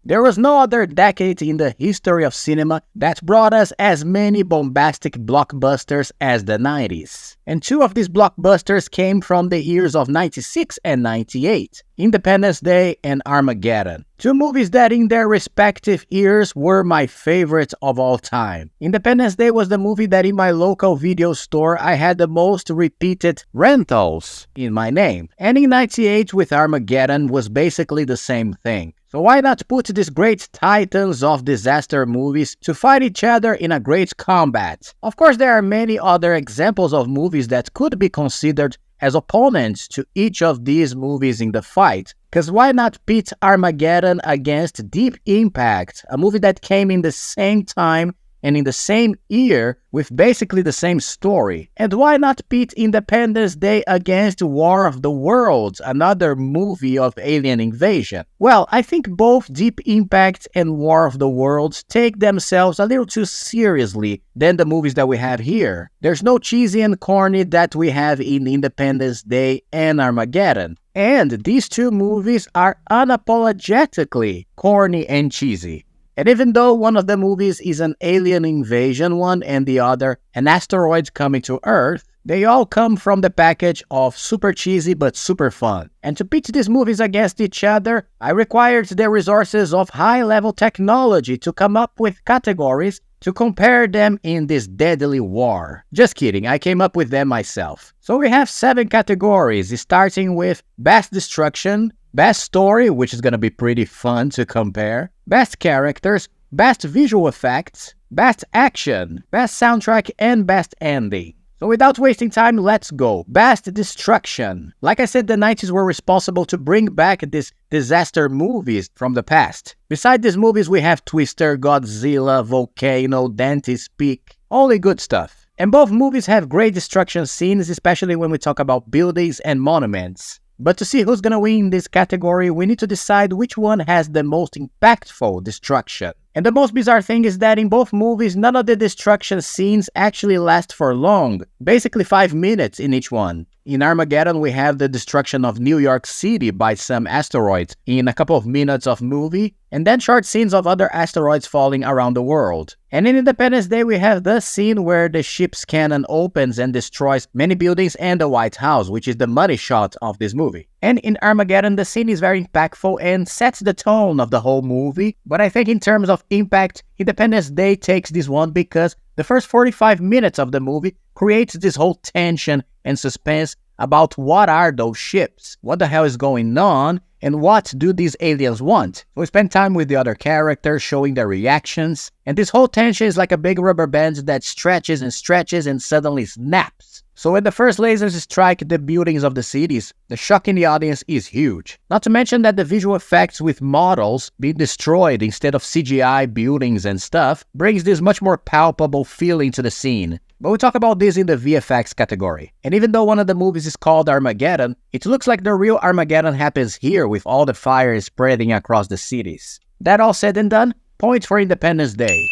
There was no other decade in the history of cinema that brought us as many bombastic blockbusters as the 90s. And two of these blockbusters came from the years of 96 and 98, Independence Day and Armageddon. Two movies that in their respective years were my favorites of all time. Independence Day was the movie that in my local video store I had the most repeated rentals in my name. And in 98 with Armageddon was basically the same thing. So why not put these great titans of disaster movies to fight each other in a great combat? Of course, there are many other examples of movies that could be considered as opponents to each of these movies in the fight. Cause why not pit Armageddon against Deep Impact, a movie that came in the same time and in the same year with basically the same story? And why not pit Independence Day against War of the Worlds, another movie of alien invasion? Well, I think both Deep Impact and War of the Worlds take themselves a little too seriously than the movies that we have here. There's no cheesy and corny that we have in Independence Day and Armageddon. And these two movies are unapologetically corny and cheesy. And even though one of the movies is an alien invasion one and the other an asteroid coming to Earth, they all come from the package of super cheesy but super fun. And to pitch these movies against each other, I required the resources of high-level technology to come up with categories to compare them in this deadly war. Just kidding, I came up with them myself. So we have 7 categories, starting with Best Destruction, Best Story, which is gonna be pretty fun to compare, Best Characters, Best Visual Effects, Best Action, Best Soundtrack, and Best Ending. So without wasting time, let's go. Best Destruction. Like I said, the 90s were responsible to bring back these disaster movies from the past. Beside these movies, we have Twister, Godzilla, Volcano, Dante's Peak. Only good stuff. And both movies have great destruction scenes, especially when we talk about buildings and monuments. But to see who's gonna win in this category, we need to decide which one has the most impactful destruction. And the most bizarre thing is that in both movies, none of the destruction scenes actually last for long, basically 5 minutes in each one. In Armageddon, we have the destruction of New York City by some asteroids in a couple of minutes of movie, and then short scenes of other asteroids falling around the world. And in Independence Day, we have the scene where the ship's cannon opens and destroys many buildings and the White House, which is the money shot of this movie. And in Armageddon, the scene is very impactful and sets the tone of the whole movie, but I think in terms of impact, Independence Day takes this one because the first 45 minutes of the movie creates this whole tension and suspense about what are those ships, what the hell is going on, and what do these aliens want. We spend time with the other characters, showing their reactions, and this whole tension is like a big rubber band that stretches and stretches and suddenly snaps. So when the first lasers strike the buildings of the cities, the shock in the audience is huge. Not to mention that the visual effects with models being destroyed instead of CGI buildings and stuff brings this much more palpable feeling to the scene. But we'll talk about this in the VFX category. And even though one of the movies is called Armageddon, it looks like the real Armageddon happens here with all the fire spreading across the cities. That all said and done, point for Independence Day.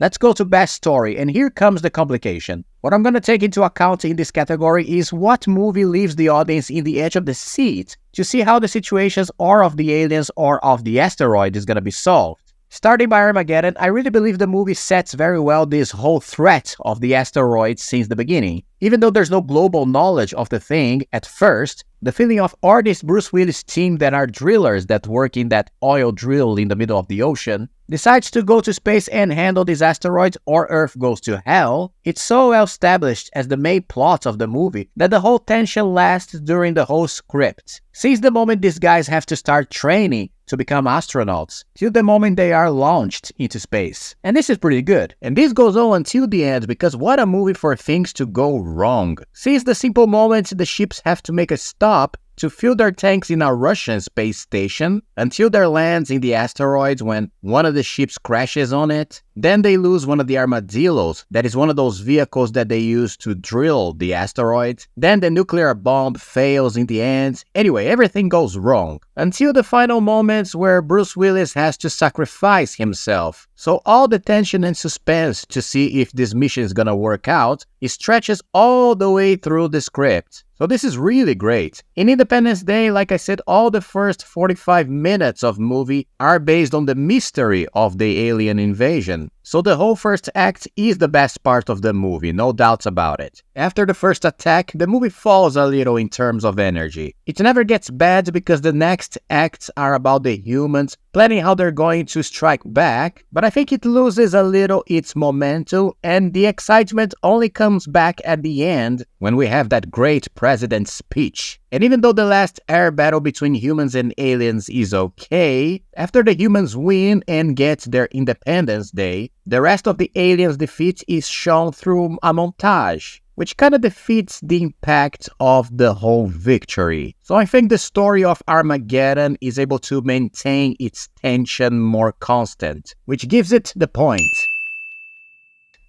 Let's go to Best Story, and here comes the complication. What I'm gonna take into account in this category is what movie leaves the audience in the edge of the seat to see how the situations or of the aliens or of the asteroid is gonna be solved. Starting by Armageddon, I really believe the movie sets very well this whole threat of the asteroid since the beginning. Even though there's no global knowledge of the thing at first, the feeling of all this Bruce Willis team that are drillers that work in that oil drill in the middle of the ocean, decides to go to space and handle these asteroids or Earth goes to hell, it's so well established as the main plot of the movie that the whole tension lasts during the whole script. Since the moment these guys have to start training to become astronauts, till the moment they are launched into space. And this is pretty good. And this goes on until the end because what a movie for things to go wrong. Since the simple moment the ships have to make a stop to fill their tanks in a Russian space station until they lands in the asteroids when one of the ships crashes on it. Then they lose one of the armadillos, that is one of those vehicles that they use to drill the asteroids. Then the nuclear bomb fails in the end. Anyway, everything goes wrong. Until the final moments where Bruce Willis has to sacrifice himself. So all the tension and suspense to see if this mission is gonna work out, it stretches all the way through the script. So this is really great. In Independence Day, like I said, all the first 45 minutes of movie are based on the mystery of the alien invasion. So the whole first act is the best part of the movie, no doubts about it. After the first attack, the movie falls a little in terms of energy. It never gets bad because the next acts are about the humans planning how they're going to strike back, but I think it loses a little its momentum and the excitement only comes back at the end when we have that great president's speech. And even though the last air battle between humans and aliens is okay, after the humans win and get their Independence Day, the rest of the aliens' defeat is shown through a montage, which kind of defeats the impact of the whole victory. So I think the story of Armageddon is able to maintain its tension more constant, which gives it the point.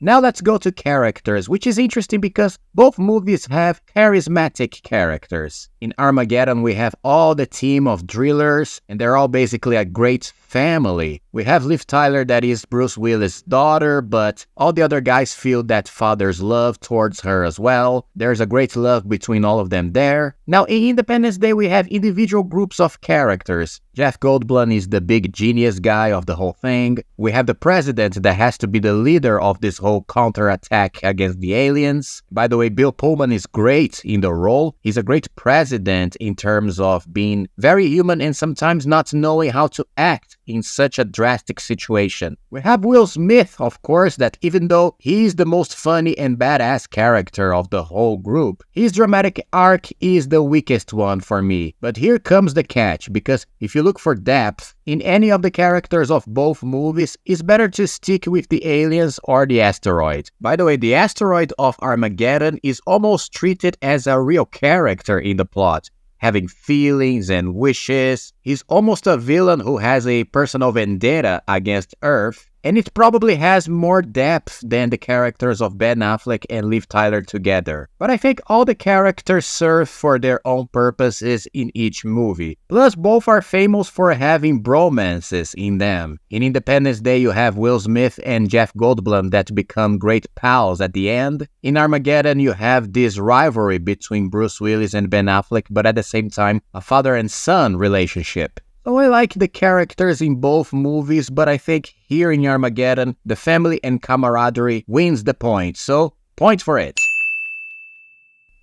Now let's go to characters, which is interesting because both movies have charismatic characters. In Armageddon, we have all the team of drillers, and they're all basically a great family. We have Liv Tyler, that is Bruce Willis' daughter, but all the other guys feel that father's love towards her as well. There's a great love between all of them there. Now, in Independence Day, we have individual groups of characters. Jeff Goldblum is the big genius guy of the whole thing. We have the president that has to be the leader of this whole counterattack against the aliens. By the way, Bill Pullman is great in the role. He's a great president in terms of being very human and sometimes not knowing how to act in such a drastic situation. We have Will Smith, of course, that even though he's the most funny and badass character of the whole group, his dramatic arc is the weakest one for me. But here comes the catch, because if you look for depth in any of the characters of both movies, it's better to stick with the aliens or the asteroid. By the way, the asteroid of Armageddon is almost treated as a real character in the plot, having feelings and wishes. He's almost a villain who has a personal vendetta against Earth, and it probably has more depth than the characters of Ben Affleck and Liv Tyler together. But I think all the characters serve for their own purposes in each movie. Plus, both are famous for having bromances in them. In Independence Day, you have Will Smith and Jeff Goldblum that become great pals at the end. In Armageddon, you have this rivalry between Bruce Willis and Ben Affleck, but at the same time, a father and son relationship. So I like the characters in both movies, but I think here in Armageddon, the family and camaraderie wins the point, so point for it.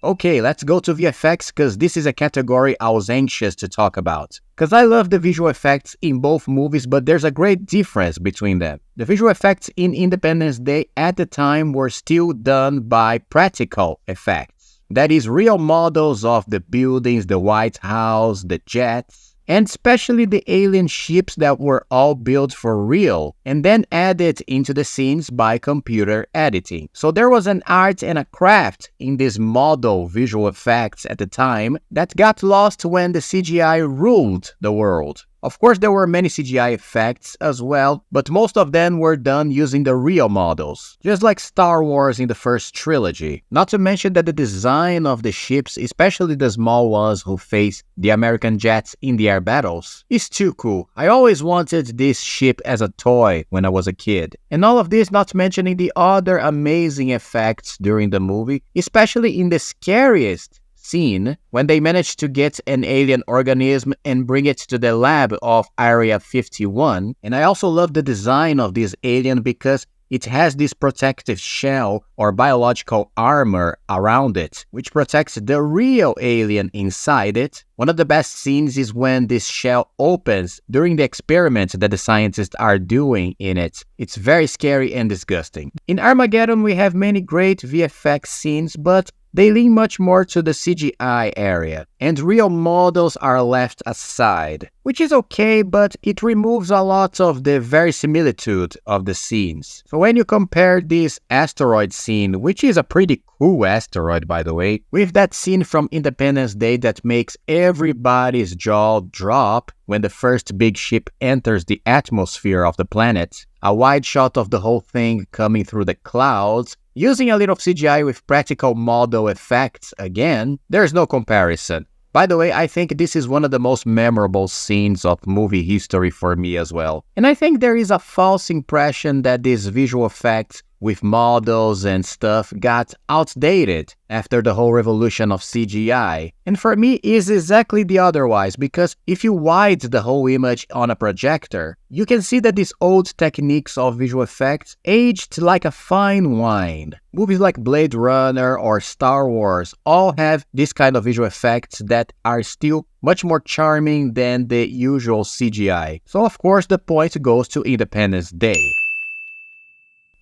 Okay, let's go to VFX, because this is a category I was anxious to talk about. Because I love the visual effects in both movies, but there's a great difference between them. The visual effects in Independence Day at the time were still done by practical effects. That is, real models of the buildings, the White House, the jets, and especially the alien ships that were all built for real and then added into the scenes by computer editing. So there was an art and a craft in these model visual effects at the time that got lost when the CGI ruled the world. Of course, there were many CGI effects as well, but most of them were done using the real models, just like Star Wars in the first trilogy. Not to mention that the design of the ships, especially the small ones who face the American jets in the air battles, is too cool. I always wanted this ship as a toy when I was a kid. And all of this not mentioning the other amazing effects during the movie, especially in the scariest scene when they managed to get an alien organism and bring it to the lab of Area 51. And I also love the design of this alien because it has this protective shell or biological armor around it, which protects the real alien inside it. One of the best scenes is when this shell opens during the experiment that the scientists are doing in it. It's very scary and disgusting. In Armageddon, we have many great VFX scenes, but they lean much more to the CGI area, and real models are left aside, which is okay, but it removes a lot of the verisimilitude of the scenes. So when you compare this asteroid scene, which is a pretty cool asteroid by the way, with that scene from Independence Day that makes everybody's jaw drop when the first big ship enters the atmosphere of the planet, a wide shot of the whole thing coming through the clouds, using a little CGI with practical model effects again, there's no comparison. By the way, I think this is one of the most memorable scenes of movie history for me as well. And I think there is a false impression that these visual effects with models and stuff got outdated after the whole revolution of CGI. And for me, it's exactly the otherwise, because if you wide the whole image on a projector, you can see that these old techniques of visual effects aged like a fine wine. Movies like Blade Runner or Star Wars all have this kind of visual effects that are still much more charming than the usual CGI. So of course the point goes to Independence Day.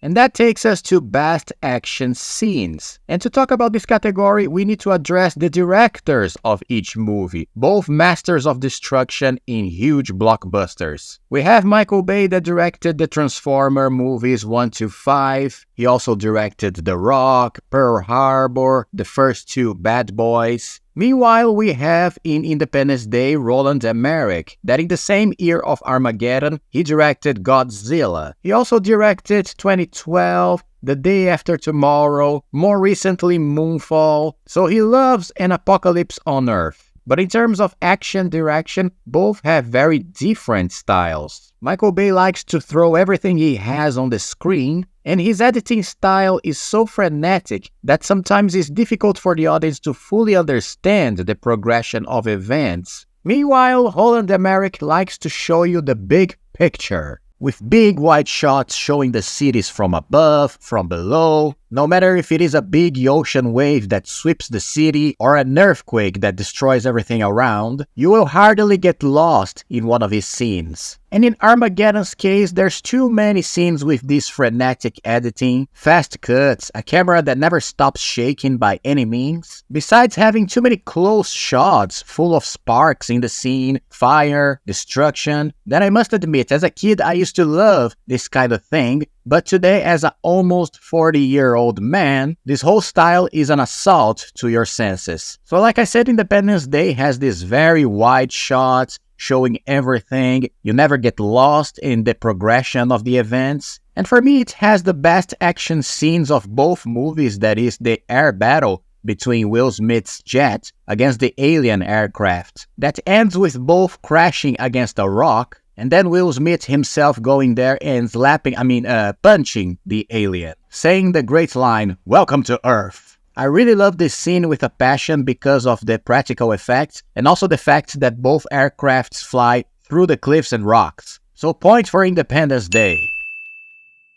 And that takes us to best action scenes. And to talk about this category, we need to address the directors of each movie, both masters of destruction in huge blockbusters. We have Michael Bay that directed the Transformer movies 1 to 5. He also directed The Rock, Pearl Harbor, the first two Bad Boys. Meanwhile, we have in Independence Day Roland Emmerich, that in the same year of Armageddon, he directed Godzilla. He also directed 2012, The Day After Tomorrow, more recently Moonfall, so he loves an apocalypse on Earth. But in terms of action direction, both have very different styles. Michael Bay likes to throw everything he has on the screen, and his editing style is so frenetic that sometimes it's difficult for the audience to fully understand the progression of events. Meanwhile, Roland Emmerich likes to show you the big picture, with big wide shots showing the cities from above, from below. No matter if it is a big ocean wave that sweeps the city or an earthquake that destroys everything around, you will hardly get lost in one of his scenes. And in Armageddon's case, there's too many scenes with this frenetic editing, fast cuts, a camera that never stops shaking by any means. Besides having too many close shots full of sparks in the scene, fire, destruction, that I must admit, as a kid I used to love this kind of thing, but today as an almost 40-year-old man, this whole style is an assault to your senses. So like I said, Independence Day has these very wide shots, showing everything. You never get lost in the progression of the events. And for me, it has the best action scenes of both movies, that is the air battle between Will Smith's jet against the alien aircraft. That ends with both crashing against a rock, and then Will Smith himself going there and punching the alien, saying the great line, "Welcome to Earth." I really love this scene with a passion because of the practical effects and also the fact that both aircrafts fly through the cliffs and rocks. So point for Independence Day.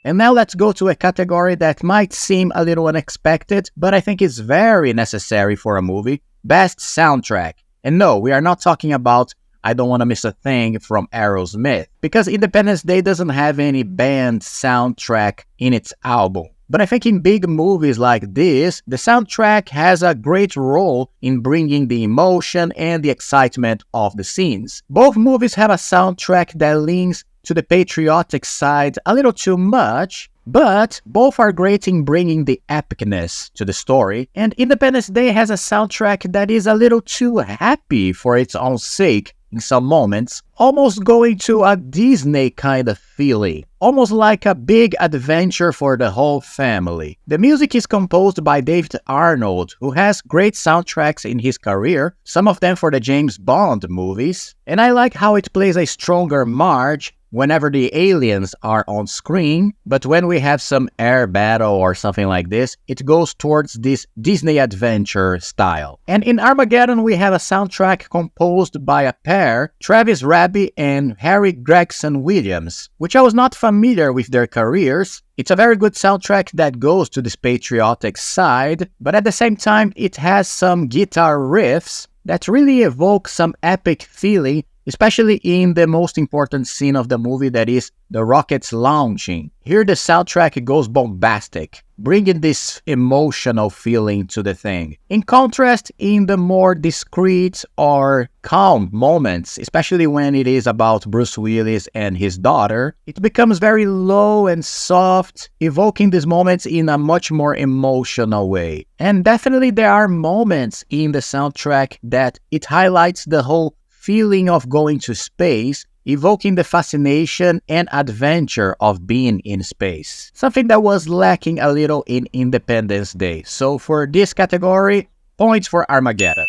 And now let's go to a category that might seem a little unexpected, but I think is very necessary for a movie: Best Soundtrack. And no, we are not talking about I Don't Want to Miss a Thing from Aerosmith, because Independence Day doesn't have any band soundtrack in its album. But I think in big movies like this, the soundtrack has a great role in bringing the emotion and the excitement of the scenes. Both movies have a soundtrack that leans to the patriotic side a little too much, but both are great in bringing the epicness to the story, and Independence Day has a soundtrack that is a little too happy for its own sake in some moments, almost going to a Disney kind of feeling, almost like a big adventure for the whole family. The music is composed by David Arnold, who has great soundtracks in his career, some of them for the James Bond movies, and I like how it plays a stronger march whenever the aliens are on screen, but when we have some air battle or something like this, it goes towards this Disney adventure style. And in Armageddon, we have a soundtrack composed by a pair, Travis Rabbi and Harry Gregson Williams, which I was not familiar with their careers. It's a very good soundtrack that goes to this patriotic side, but at the same time, it has some guitar riffs that really evoke some epic feeling, especially in the most important scene of the movie, that is the rockets launching. Here the soundtrack goes bombastic, bringing this emotional feeling to the thing. In contrast, in the more discreet or calm moments, especially when it is about Bruce Willis and his daughter, it becomes very low and soft, evoking these moments in a much more emotional way. And definitely there are moments in the soundtrack that it highlights the whole feeling of going to space, evoking the fascination and adventure of being in space. Something that was lacking a little in Independence Day. So for this category, points for Armageddon.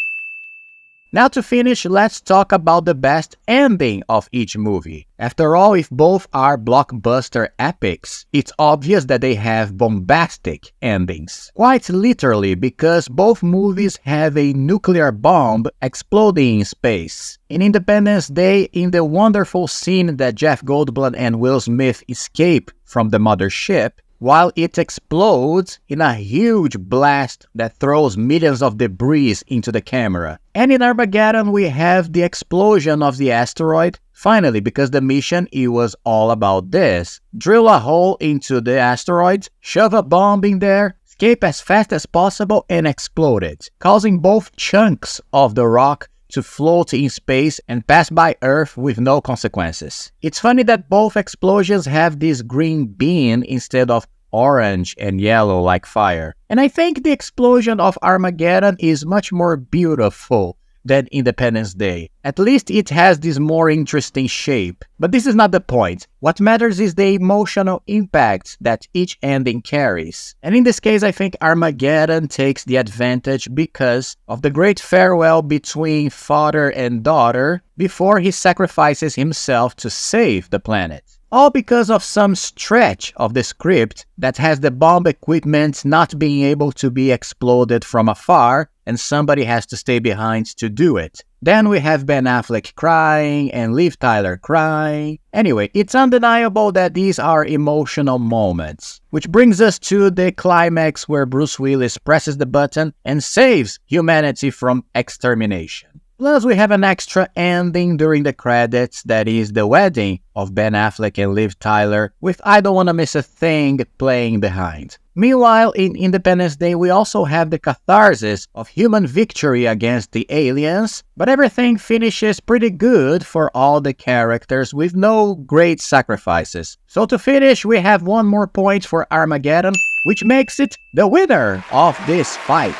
Now to finish, let's talk about the best ending of each movie. After all, if both are blockbuster epics, it's obvious that they have bombastic endings. Quite literally, because both movies have a nuclear bomb exploding in space. In Independence Day, in the wonderful scene that Jeff Goldblum and Will Smith escape from the mothership, while it explodes in a huge blast that throws millions of debris into the camera. And in Armageddon, we have the explosion of the asteroid. Finally, because the mission, it was all about this. Drill a hole into the asteroid, shove a bomb in there, escape as fast as possible, and explode it, causing both chunks of the rock to float in space and pass by Earth with no consequences. It's funny that both explosions have this green beam instead of orange and yellow like fire. And I think the explosion of Armageddon is much more beautiful than Independence Day. At least it has this more interesting shape. But this is not the point. What matters is the emotional impact that each ending carries. And in this case, I think Armageddon takes the advantage because of the great farewell between father and daughter before he sacrifices himself to save the planet. All because of some stretch of the script that has the bomb equipment not being able to be exploded from afar, and somebody has to stay behind to do it. Then we have Ben Affleck crying and Liv Tyler crying. Anyway, it's undeniable that these are emotional moments. Which brings us to the climax where Bruce Willis presses the button and saves humanity from extermination. Plus, we have an extra ending during the credits, that is the wedding of Ben Affleck and Liv Tyler, with I Don't Wanna Miss a Thing playing behind. Meanwhile, in Independence Day, we also have the catharsis of human victory against the aliens, but everything finishes pretty good for all the characters with no great sacrifices. So to finish, we have one more point for Armageddon, which makes it the winner of this fight.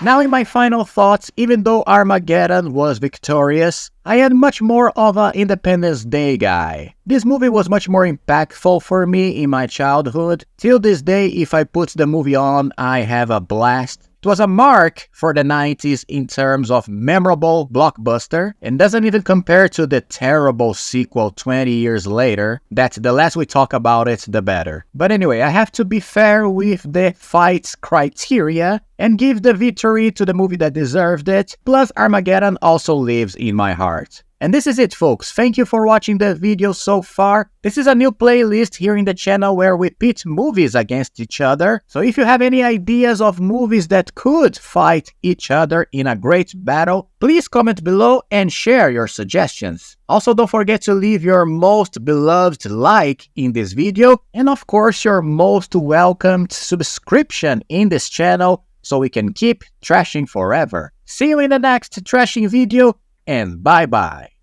Now in my final thoughts, even though Armageddon was victorious, I am much more of an Independence Day guy. This movie was much more impactful for me in my childhood. Till this day, if I put the movie on, I have a blast. It was a mark for the 90s in terms of memorable blockbuster, and doesn't even compare to the terrible sequel 20 years later, that the less we talk about it, the better. But anyway, I have to be fair with the fight's criteria, and give the victory to the movie that deserved it, plus Armageddon also lives in my heart. And this is it, folks. Thank you for watching the video so far. This is a new playlist here in the channel where we pit movies against each other. So if you have any ideas of movies that could fight each other in a great battle, please comment below and share your suggestions. Also, don't forget to leave your most beloved like in this video, and of course your most welcomed subscription in this channel so we can keep trashing forever. See you in the next trashing video, and bye bye.